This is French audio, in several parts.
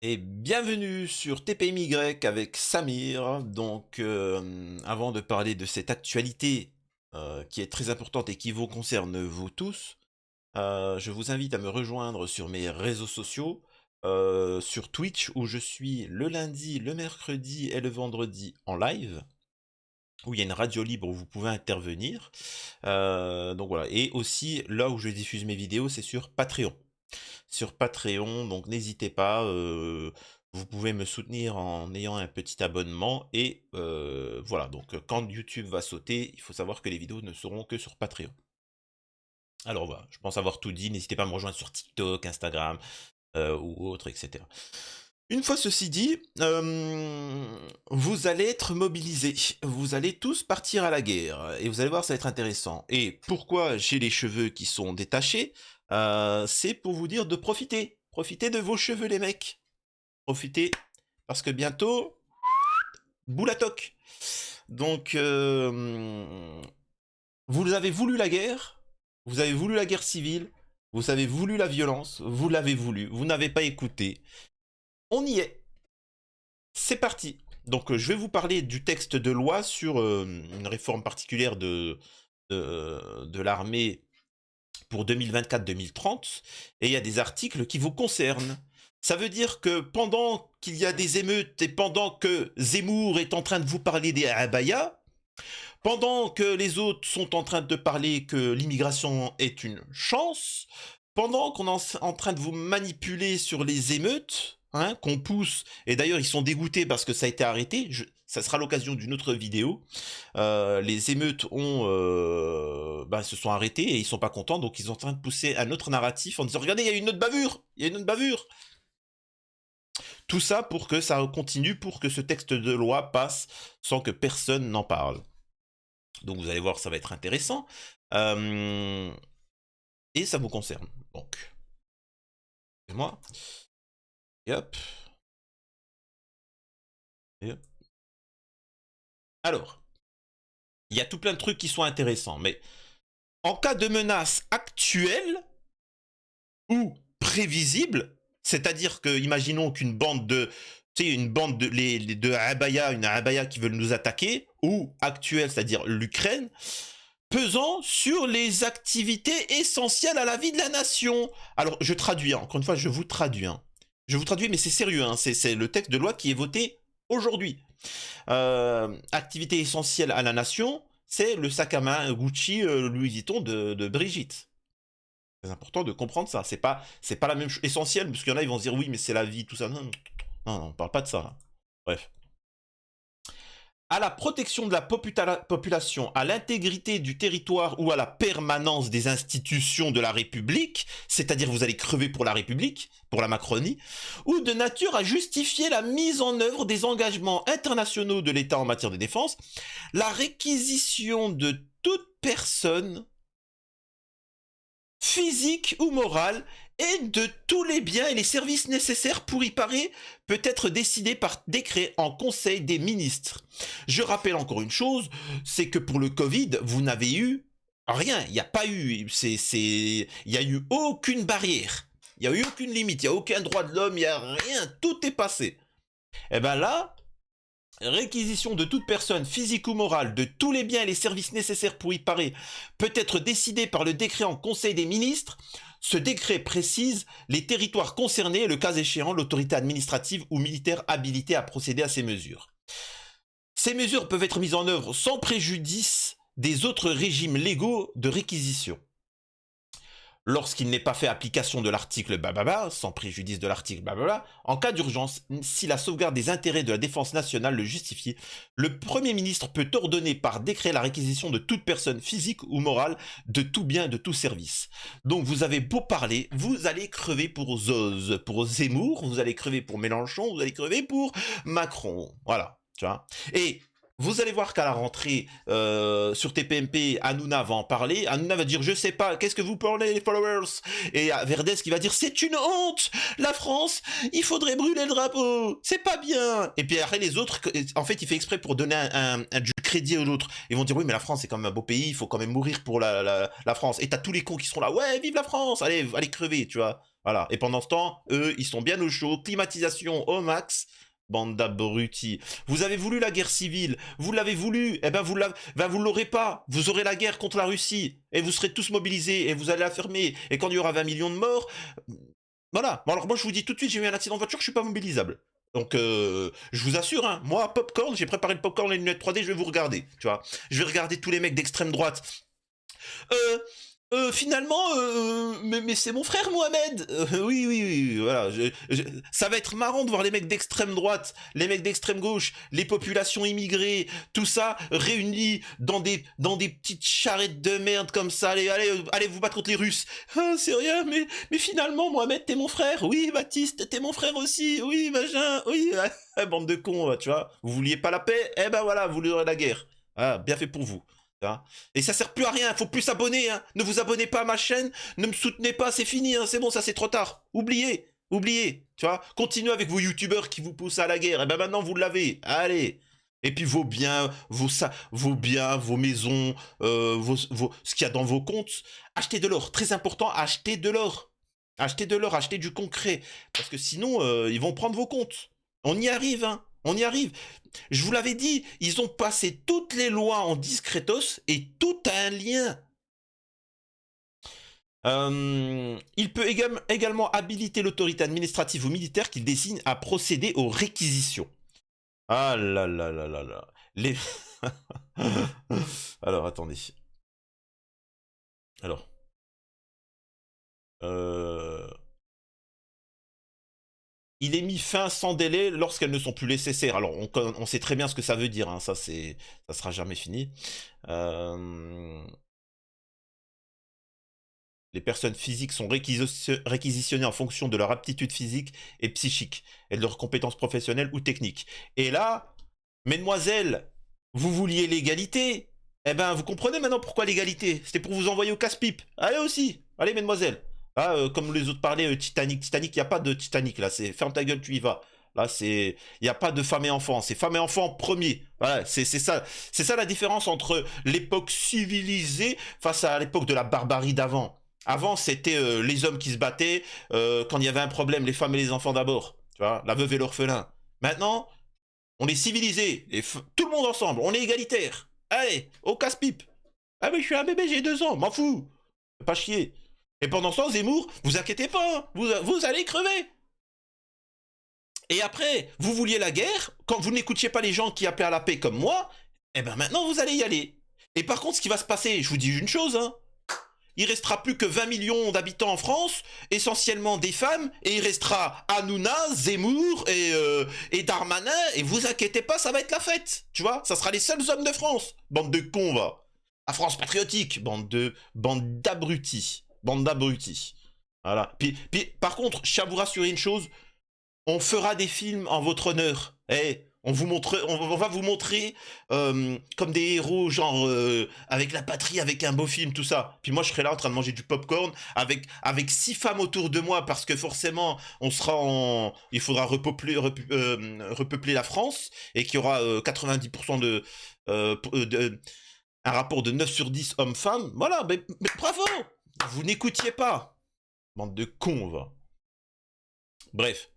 Et bienvenue sur TPMY avec Samir. Donc, avant de parler de cette actualité qui est très importante et qui vous concerne vous tous, je vous invite à me rejoindre sur mes réseaux sociaux, sur Twitch où je suis le lundi, le mercredi et le vendredi en live, où il y a une radio libre où vous pouvez intervenir. Donc voilà. Et aussi, là où je diffuse mes vidéos, c'est sur Patreon. Sur Patreon, donc n'hésitez pas, vous pouvez me soutenir en ayant un petit abonnement et voilà, donc quand YouTube va sauter, il faut savoir que les vidéos ne seront que sur Patreon. Alors voilà, je pense avoir tout dit, n'hésitez pas à me rejoindre sur TikTok, Instagram, ou autre, et cetera. Une fois ceci dit, vous allez être mobilisés, vous allez tous partir à la guerre et vous allez voir, ça va être intéressant. Et pourquoi j'ai les cheveux qui sont détachés? C'est pour vous dire de profiter. Profitez de vos cheveux les mecs. Profitez, parce que bientôt, boule à toc. Donc, vous avez voulu la guerre, vous avez voulu la guerre civile, vous avez voulu la violence, vous l'avez voulu, vous n'avez pas écouté. On y est. C'est parti. Donc, je vais vous parler du texte de loi sur une réforme particulière de l'armée pour 2024-2030, et il y a des articles qui vous concernent. Ça veut dire que pendant qu'il y a des émeutes et pendant que Zemmour est en train de vous parler des abayas, pendant que les autres sont en train de parler que l'immigration est une chance, pendant qu'on est en train de vous manipuler sur les émeutes, hein, qu'on pousse, et d'ailleurs ils sont dégoûtés parce que ça a été arrêté, ça sera l'occasion d'une autre vidéo, les émeutes se sont arrêtées et ils sont pas contents, donc ils sont en train de pousser un autre narratif en disant regardez, il y a une autre bavure, il y a une autre bavure. Tout ça pour que ça continue, pour que ce texte de loi passe sans que personne n'en parle. Donc vous allez voir, ça va être intéressant. Et ça vous concerne. Donc, excusez-moi. Et hop. Et hop. Alors, il y a tout plein de trucs qui sont intéressants, mais en cas de menace actuelle ou prévisible, c'est-à-dire que, imaginons qu'une bande de, tu sais, une bande de Abaya, une Abaya qui veulent nous attaquer, ou actuelle, c'est-à-dire l'Ukraine, pesant sur les activités essentielles à la vie de la nation. Alors, je traduis, hein, encore une fois, je vous traduis. Hein. Je vous traduis, mais c'est sérieux, hein, c'est le texte de loi qui est voté aujourd'hui. Activité essentielle à la nation, c'est le sac à main Gucci Louis Vuitton de Brigitte. C'est important de comprendre ça. C'est pas la même chose essentielle, parce qu'il y en a, ils vont se dire oui, mais c'est la vie, tout ça. Non, non, non, on parle pas de ça. Là. Bref. À la protection de la population, à l'intégrité du territoire ou à la permanence des institutions de la République, c'est-à-dire vous allez crever pour la République, pour la Macronie, ou de nature à justifier la mise en œuvre des engagements internationaux de l'État en matière de défense, la réquisition de toute personne physique ou morale et de tous les biens et les services nécessaires pour y parer peut être décidé par décret en Conseil des ministres. Je rappelle encore une chose, c'est que pour le Covid, vous n'avez eu rien, il n'y a pas eu, il y a eu aucune barrière, il n'y a eu aucune limite, il n'y a aucun droit de l'homme, il n'y a rien, tout est passé. Et ben là, réquisition de toute personne, physique ou morale, de tous les biens et les services nécessaires pour y parer, peut être décidé par le décret en Conseil des ministres. Ce décret précise les territoires concernés et, le cas échéant, l'autorité administrative ou militaire habilitée à procéder à ces mesures. Ces mesures peuvent être mises en œuvre sans préjudice des autres régimes légaux de réquisition. Lorsqu'il n'est pas fait application de l'article bababa, sans préjudice de l'article bababa, en cas d'urgence, si la sauvegarde des intérêts de la défense nationale le justifie, le Premier ministre peut ordonner par décret la réquisition de toute personne physique ou morale de tout bien, de tout service. Donc vous avez beau parler, vous allez crever pour Zoz, pour Zemmour, vous allez crever pour Mélenchon, vous allez crever pour Macron. Voilà, tu vois. Et Vous allez voir qu'à la rentrée, sur TPMP, Hanouna va en parler. Hanouna va dire: «Je sais pas, qu'est-ce que vous parlez les followers?» Et Verdès qui va dire: «C'est une honte! La France, il faudrait brûler le drapeau! C'est pas bien!» Et puis après les autres, en fait, il fait exprès pour donner du crédit aux autres. Ils vont dire: «Oui, mais la France, c'est quand même un beau pays, il faut quand même mourir pour la France.» Et t'as tous les cons qui seront là: «Ouais, vive la France! Allez, allez crever!» Tu vois? Voilà. Et pendant ce temps, eux, ils sont bien au chaud, climatisation au max. Bande d'abrutis. Vous avez voulu la guerre civile, vous l'avez voulu, eh ben vous l'aurez pas. Vous aurez la guerre contre la Russie, et vous serez tous mobilisés, et vous allez la fermer. Et quand il y aura 20 millions de morts, voilà. Bon, alors moi je vous dis tout de suite, j'ai eu un accident de voiture, je suis pas mobilisable. Donc je vous assure, hein, moi, popcorn, j'ai préparé le popcorn, les lunettes 3D, je vais vous regarder, tu vois. Je vais regarder tous les mecs d'extrême droite. Euh, finalement, mais c'est mon frère Mohamed. Oui, oui, oui, voilà. Ça va être marrant de voir les mecs d'extrême droite, les mecs d'extrême gauche, les populations immigrées, tout ça réunis dans des petites charrettes de merde comme ça. Allez, allez, allez vous battre contre les Russes. Ah, c'est rien, mais finalement, Mohamed, t'es mon frère. Oui, Baptiste, t'es mon frère aussi. Oui, machin. Oui, bande de cons, tu vois. Vous vouliez pas la paix? Eh ben voilà, vous aurez la guerre. Ah, bien fait pour vous. Hein. Et ça sert plus à rien, faut plus s'abonner, hein. Ne vous abonnez pas à ma chaîne, ne me soutenez pas, c'est fini, hein. C'est bon, ça c'est trop tard. Oubliez, oubliez, tu vois. Continuez avec vos youtubeurs qui vous poussent à la guerre. Et ben maintenant vous l'avez, allez. Et puis vos biens, vos maisons, ce qu'il y a dans vos comptes, achetez de l'or. Très important, achetez de l'or. Achetez de l'or, achetez du concret. Parce que sinon, ils vont prendre vos comptes. On y arrive, hein. On y arrive. Je vous l'avais dit, ils ont passé toutes les lois en discretos et tout a un lien. Il peut également habiliter l'autorité administrative ou militaire qu'il désigne à procéder aux réquisitions. Ah là là là là là. Les... Alors, attendez. Alors. Il est mis fin sans délai lorsqu'elles ne sont plus nécessaires. Alors, on sait très bien ce que ça veut dire, hein. Ça sera jamais fini. Les personnes physiques sont réquisitionnées en fonction de leur aptitude physique et psychique, et de leurs compétences professionnelles ou techniques. Et là, mesdemoiselles, vous vouliez l'égalité. Eh ben, vous comprenez maintenant pourquoi l'égalité. C'était pour vous envoyer au casse-pipe. Allez aussi. Allez, mesdemoiselles. Là, comme les autres parlaient, Titanic. Titanic, il n'y a pas de Titanic, là. C'est ferme ta gueule, tu y vas. Là, il n'y a pas de femmes et enfants. C'est femmes et enfants premier. Voilà, c'est ça. C'est ça la différence entre l'époque civilisée face à l'époque de la barbarie d'avant. Avant, c'était les hommes qui se battaient. Quand il y avait un problème, les femmes et les enfants d'abord. Tu vois, la veuve et l'orphelin. Maintenant, on est civilisé. Tout le monde ensemble. On est égalitaire. Allez, au casse-pipe. Ah mais je suis un bébé, j'ai 2 ans. M'en fous. Pas chier. Et pendant ce temps, Zemmour, vous inquiétez pas. Hein, vous allez crever. Et après, vous vouliez la guerre. Quand vous n'écoutiez pas les gens qui appelaient à la paix comme moi, eh ben maintenant, vous allez y aller. Et par contre, ce qui va se passer, je vous dis une chose, hein, il restera plus que 20 millions d'habitants en France, essentiellement des femmes, et il restera Hanouna, Zemmour et Darmanin, et vous inquiétez pas, ça va être la fête, tu vois, ça sera les seuls hommes de France, bande de cons, va. La France patriotique, bande d'abrutis, bande d'abrutis. Voilà. Puis, par contre, je tiens à vous rassurer une chose, on fera des films en votre honneur. Eh, on va vous montrer comme des héros, genre avec la patrie, avec un beau film, tout ça. Puis moi, je serai là en train de manger du popcorn avec 6 femmes autour de moi, parce que forcément, il faudra repeupler la France, et qu'il y aura 90% un rapport de 9 sur 10 hommes-femmes. Voilà, mais bravo. Vous n'écoutiez pas, bande de cons, va. Bref.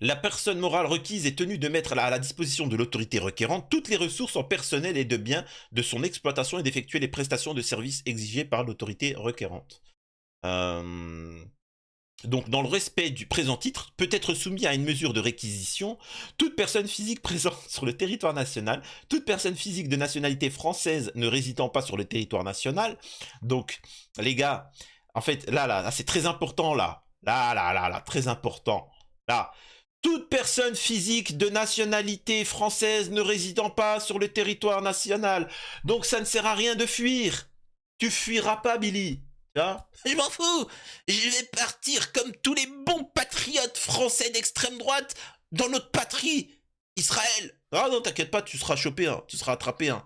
La personne morale requise est tenue de mettre à la disposition de l'autorité requérante toutes les ressources en personnel et de biens de son exploitation, et d'effectuer les prestations de services exigées par l'autorité requérante. Donc, dans le respect du présent titre, peut être soumis à une mesure de réquisition toute personne physique présente sur le territoire national, toute personne physique de nationalité française ne résidant pas sur le territoire national. Donc, les gars, en fait, là, c'est très important, là, très important, là. Toute personne physique de nationalité française ne résidant pas sur le territoire national. Donc ça ne sert à rien de fuir. Tu fuiras pas, Billy. Hein? Je m'en fous. Je vais partir comme tous les bons patriotes français d'extrême droite dans notre patrie, Israël. Ah non, t'inquiète pas, tu seras chopé, hein, tu seras attrapé. Hein.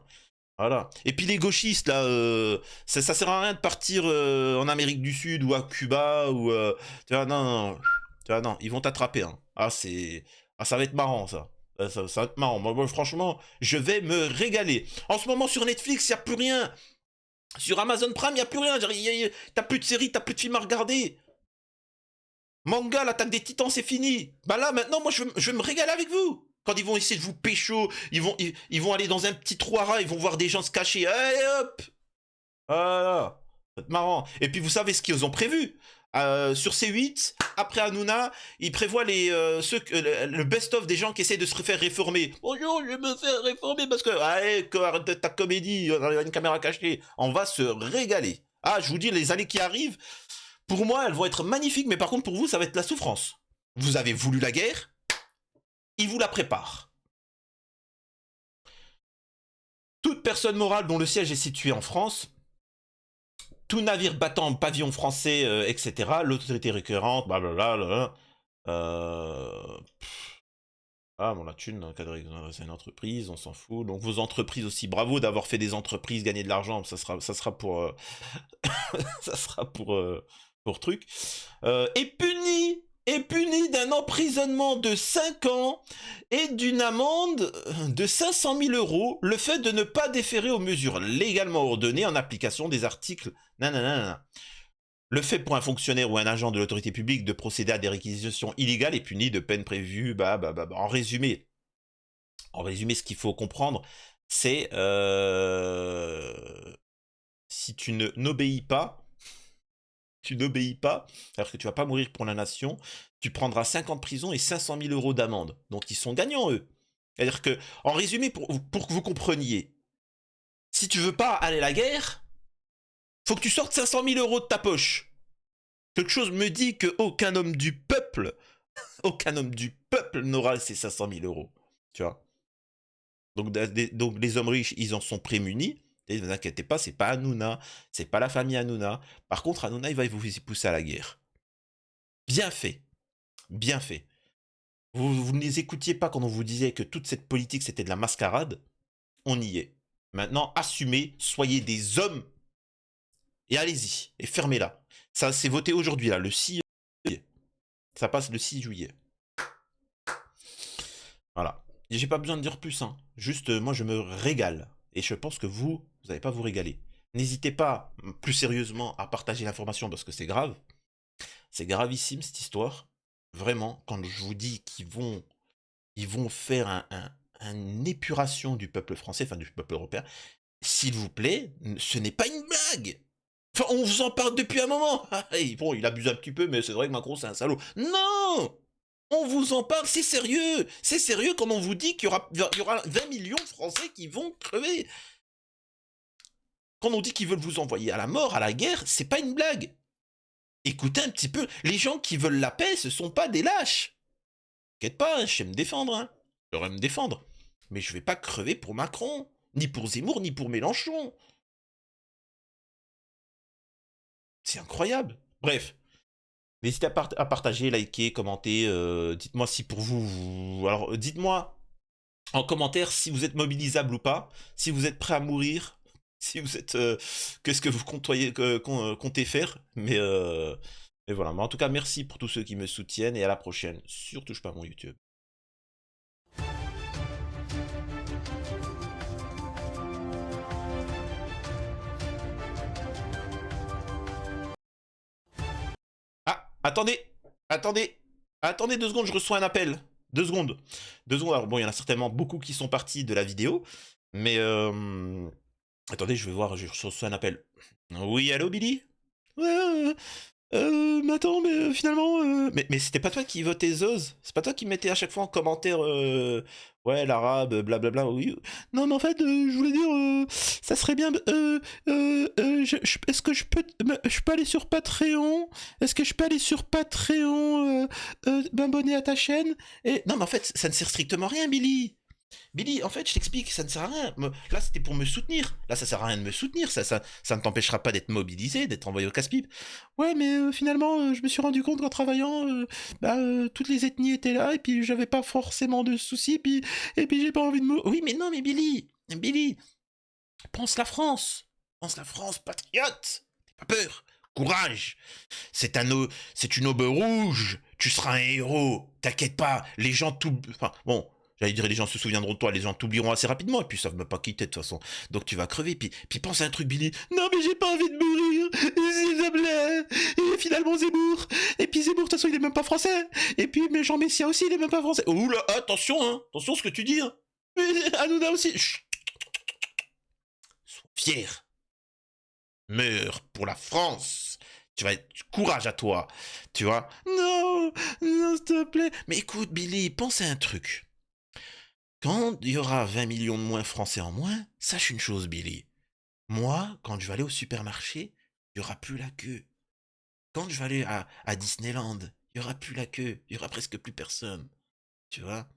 Voilà. Et puis les gauchistes, là, ça sert à rien de partir en Amérique du Sud ou à Cuba ou... tu vois, non, non, tu vois, non, ils vont t'attraper. Hein. Ah, ça va être marrant, ça. Ça va être marrant. Moi, franchement, je vais me régaler. En ce moment, sur Netflix, il n'y a plus rien. Sur Amazon Prime, il n'y a plus rien. T'as plus de séries, t'as plus de films à regarder. Manga, l'attaque des titans, c'est fini. Bah là, maintenant, moi, je vais me régaler avec vous. Quand ils vont essayer de vous pécho, ils vont aller dans un petit trou à rats, ils vont voir des gens se cacher. Allez, hop. Voilà. C'est marrant. Et puis, vous savez ce qu'ils ont prévu. Sur C8, après Hanouna, ils prévoient le best-of des gens qui essaient de se faire réformer. Bonjour, je vais me faire réformer parce que... Allez, arrête ta comédie, on a une caméra cachée. On va se régaler. Ah, je vous dis, les années qui arrivent, pour moi, elles vont être magnifiques, mais par contre, pour vous, ça va être la souffrance. Vous avez voulu la guerre, ils vous la préparent. Toute personne morale dont le siège est situé en France, tout navire battant pavillon français, etc., l'autorité récurrente, blablabla, ah, bon, la thune, dans le cadre c'est une entreprise, on s'en fout. Donc, vos entreprises aussi, bravo d'avoir fait des entreprises, gagner de l'argent, ça sera pour... ça sera pour truc. Est puni d'un emprisonnement de 5 ans et d'une amende de 500 000 € le fait de ne pas déférer aux mesures légalement ordonnées en application des articles... Nanana. Le fait pour un fonctionnaire ou un agent de l'autorité publique de procéder à des réquisitions illégales est puni de peine prévue. En résumé, ce qu'il faut comprendre, c'est si tu n'obéis pas, alors que tu vas pas mourir pour la nation, tu prendras 5 ans de prison et 500 000 € d'amende. Donc ils sont gagnants, eux. C'est-à-dire que, en résumé, pour que vous compreniez, si tu veux pas aller à la guerre, faut que tu sortes 500 000 € de ta poche. Quelque chose me dit qu'aucun homme du peuple n'aura ces 500 000 €. Tu vois. Donc les hommes riches, ils en sont prémunis. Et ne vous inquiétez pas, c'est pas Hanouna, c'est pas la famille Hanouna. Par contre, Hanouna, il va vous pousser à la guerre. Bien fait. Bien fait. Vous ne les écoutiez pas quand on vous disait que toute cette politique, c'était de la mascarade. On y est. Maintenant, assumez, soyez des hommes. Et allez-y. Et fermez-la. Ça, c'est voté aujourd'hui, là, le 6 juillet. Ça passe le 6 juillet. Voilà. J'ai pas besoin de dire plus, hein. Juste, moi, je me régale. Et je pense que vous n'allez pas vous régaler. N'hésitez pas, plus sérieusement, à partager l'information parce que c'est grave. C'est gravissime, cette histoire. Vraiment, quand je vous dis qu'ils vont faire une épuration du peuple français, enfin du peuple européen, s'il vous plaît, ce n'est pas une blague. Enfin, on vous en parle depuis un moment. Bon, il abuse un petit peu, mais c'est vrai que Macron, c'est un salaud. Non! On vous en parle, c'est sérieux. C'est sérieux quand on vous dit qu'il y aura 20 millions de Français qui vont crever. Quand on dit qu'ils veulent vous envoyer à la mort, à la guerre, c'est pas une blague. Écoutez un petit peu, les gens qui veulent la paix, ce sont pas des lâches. T'inquiète pas, je sais me défendre, hein. Je saurais me défendre. Mais je vais pas crever pour Macron, ni pour Zemmour, ni pour Mélenchon. C'est incroyable. Bref. N'hésitez à partager, liker, commenter. Dites-moi si pour vous... Alors, dites-moi en commentaire si vous êtes mobilisable ou pas. Si vous êtes prêt à mourir. Si vous êtes... Qu'est-ce que vous comptez faire. Mais voilà. Mais en tout cas, merci pour tous ceux qui me soutiennent. Et à la prochaine sur Touche pas mon YouTube. Ah, attendez 2 secondes, je reçois un appel. 2 secondes. Alors bon, il y en a certainement beaucoup qui sont partis de la vidéo. Mais attendez, je vais voir, je reçois un appel. Oui, allô Billy? Ouais, mais attends, mais finalement... Mais c'était pas toi qui votais Zoz? C'est pas toi qui mettais à chaque fois en commentaire... ouais, l'arabe, blablabla, oui. Non, mais en fait, je voulais dire... ça serait bien... est-ce que je peux aller sur Patreon? Est-ce que je peux aller sur Patreon m'abonner à ta chaîne? Et... Non, mais en fait, ça ne sert strictement à rien, Billy. Billy, en fait, je t'explique, ça ne sert à rien. Là, c'était pour me soutenir. Là, ça sert à rien de me soutenir. Ça ne t'empêchera pas d'être mobilisé, d'être envoyé au casse-pipe. Ouais, mais finalement, je me suis rendu compte qu'en travaillant, toutes les ethnies étaient là, et puis j'avais pas forcément de soucis, et puis j'ai pas envie de me... Oui, mais non, mais Billy, pense la France. Pense la France, patriote. T'as pas peur. Courage. C'est une aube rouge. Tu seras un héros. T'inquiète pas. Les gens tout... Enfin, bon, j'allais dire les gens se souviendront de toi, les gens t'oublieront assez rapidement, et puis ils savent même pas quitter de toute façon. Donc tu vas crever, puis pense à un truc, Billy. Non, mais j'ai pas envie de mourir. S'il te plaît. Et finalement Zemmour. Et puis Zemmour, de toute façon, il est même pas français. Et puis, mais Jean Messia aussi, il est même pas français. Oh là, attention, hein. Attention ce que tu dis, hein. Mais Hanouna aussi. Chut. Sois fier. Meurs pour la France. Tu vas être... Courage à toi. Tu vois. Non, non, s'il te plaît. Mais écoute, Billy, pense à un truc. Quand il y aura 20 millions de moins Français en moins, sache une chose, Billy. Moi, quand je vais aller au supermarché, il n'y aura plus la queue. Quand je vais aller à Disneyland, il n'y aura plus la queue. Il n'y aura presque plus personne. Tu vois.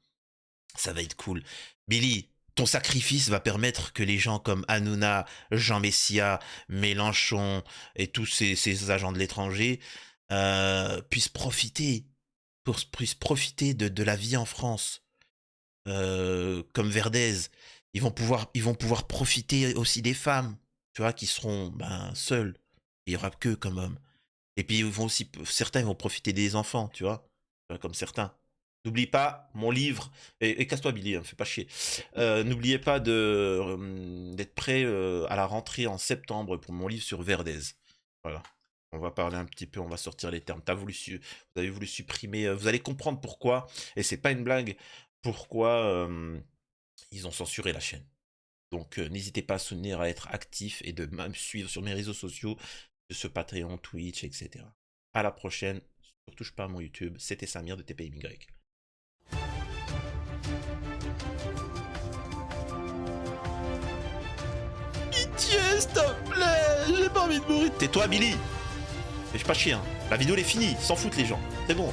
Ça va être cool. Billy, ton sacrifice va permettre que les gens comme Hanouna, Jean Messia, Mélenchon et tous ces agents de l'étranger puissent profiter, puissent profiter de la vie en France. Comme Verdez, ils vont pouvoir profiter aussi des femmes, tu vois, qui seront seules. Il y aura que comme hommes. Et puis certains vont profiter des enfants, tu vois, comme certains. N'oublie pas mon livre, et casse-toi Billy, hein, fais pas chier. N'oubliez pas d'être prêt à la rentrée en septembre pour mon livre sur Verdez. Voilà. On va parler un petit peu, on va sortir les termes. Vous avez voulu supprimer, vous allez comprendre pourquoi, et c'est pas une blague, pourquoi ils ont censuré la chaîne. Donc n'hésitez pas à soutenir, à être actif et de même suivre sur mes réseaux sociaux, de ce Patreon, Twitch, etc. À la prochaine, surtout touche pas à mon YouTube, c'était Samir de TPMY. Pitié, s'il te plaît, j'ai pas envie de mourir. Tais-toi, Billy. Fais pas chier, hein. La vidéo elle est finie, s'en foutent les gens. C'est bon.